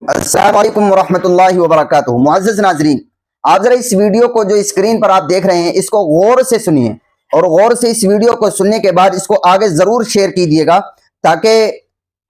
अस्सलाम वालेकुम रहमतुल्लाहि व बरकातुहू। मुअज़्ज़ज़ नाज़रीन, आप जरा इस वीडियो को जो स्क्रीन पर आप देख रहे हैं इसको गौर से सुनिए और गौर से इस वीडियो को सुनने के बाद इसको आगे जरूर शेयर कीजिएगा ताकि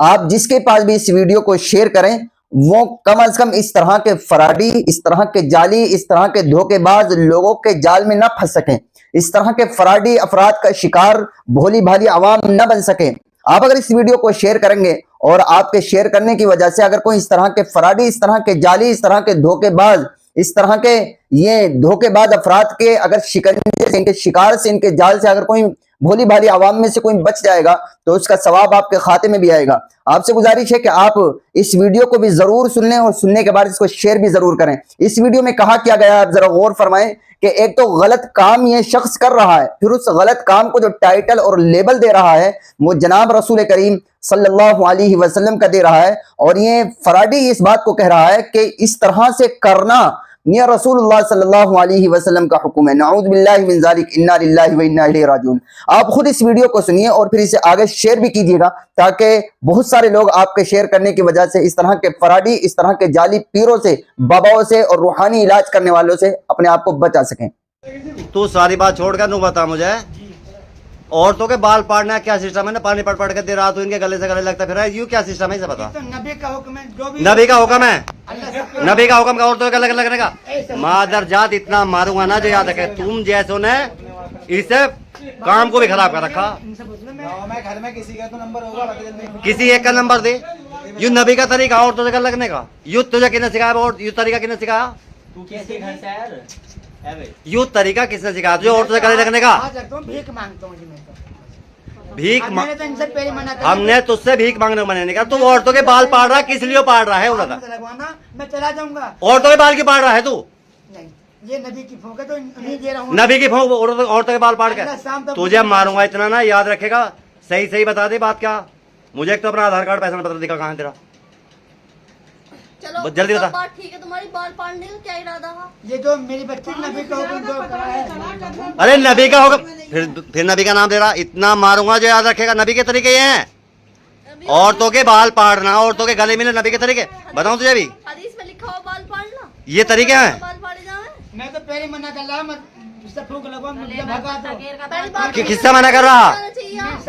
आप जिसके पास भी इस वीडियो को शेयर करें वो कम अज कम इस तरह के फराडी, इस तरह के जाली, इस तरह के धोखेबाज लोगों के जाल में न फंस सकें, इस तरह के फराडी अफराद का शिकार भोली भाली आवाम न बन सके। आप अगर इस वीडियो को शेयर करेंगे और आपके शेयर करने की वजह से अगर कोई इस तरह के फराडी, इस तरह के जाली, इस तरह के धोखेबाज, इस तरह के ये धोखेबाज अफराद के अगर शिकंजे से, इनके शिकार से, इनके जाल से अगर कोई भोली भाली आवाम में से कोई बच जाएगा तो उसका सवाब आपके खाते में भी आएगा। आपसे गुजारिश है कि आप इस वीडियो को भी जरूर सुन लें और सुनने के बाद इसको शेयर भी जरूर करें। इस वीडियो में कहा क्या गया आप जरा गौर फरमाएं कि एक तो गलत काम ये शख्स कर रहा है, फिर उस गलत काम को जो टाइटल और लेबल दे रहा है वो जनाब रसूल करीम सल्लल्लाहु अलैहि वसल्लम का दे रहा है, और ये फराडी इस बात को कह रहा है कि इस तरह से करना ये रसूलुल्लाह सल्लल्लाहु अलैहि वसल्लम का हुक्म है। नाऊज़ु बिल्लाहि मिन ज़ालिक, इन्ना लिल्लाहि व इन्ना इलैहि राजिऊन। आप खुद इस वीडियो को सुनिए और फिर इसे आगे शेयर भी कीजिएगा ताकि बहुत सारे लोग आपके शेयर करने की वजह से इस तरह के फराडी, इस तरह के जाली पीरों से, बाबाओं से और रूहानी इलाज करने वालों से अपने आप को बचा सकें। तू सारी बात छोड़कर नू बता मुझे, औरतों के बाल पाड़ना क्या सिस्टम है ना? पानी पड़ के देर रात इनके गले से गले लगता फिर यूं क्या सिस्टम है इसे बता। तो नबी का हुक्म है, जो भी नबी का हुक्म है, नबी का हुक्म का औरतों के गले लगने का। मादर जात इतना मारूंगा ना जो याद रखे, तुम जैसों ने इसे काम को भी खराब कर रखा। घर में किसी का तो नंबर होगा, किसी एक का नंबर दे। यू नबी का तरीका औरतों से गले लगने का, यू तुझे किसने सिखाया? और यू तरीका किसने सिखाया? यू तरीका किसने सिखाया तुझे औरतों से गले लगने का? भीख मांगता हूँ जी मैं तो। भीख मैंने तो इनसे पहले मना कर हमने तुझसे भीख मांगने को मना नहीं कहा। तू औरतों के बाल पाड़ रहा है, किस लिए पाड़ रहा है? वो बता। लगवाना मैं चला जाऊंगा। औरतों के बाल क्यों पाड़ रहा है तू? नहीं, ये नबी की फूक है तो नहीं दे रहा हूँ। नबी की फूंक औरतों के बाल पाड़ के तुझे मारूंगा इतना ना याद रखेगा। सही सही बता दे बात क्या। मुझे एक तो अपना आधार कार्ड पहचान पत्र दिखा, कहाँ है तेरा? चलो जल्दी बता। बात ठीक है, तुम्हारी बाल पाड़ने का क्या इरादा है? ये जो मेरी बच्ची नबी का हुक्म जो करा है। अरे नबी का होगा, फिर नबी का नाम दे रहा। इतना मारूंगा जो याद रखेगा। नबी के तरीके ये हैं, औरतों के बाल पाड़ना, औरतों के गले मिले, नबी के तरीके बताऊं तुझे भी? हदीस में लिखा हुआ बाल पाड़ना, ये तरीके हैं। बाल पाड़े जावे। मैं तो पहले मना कर रहा, मैं फूक लगवा, मुझे भगा दो। पहली बात किससे मना कर रहा? चाहिए।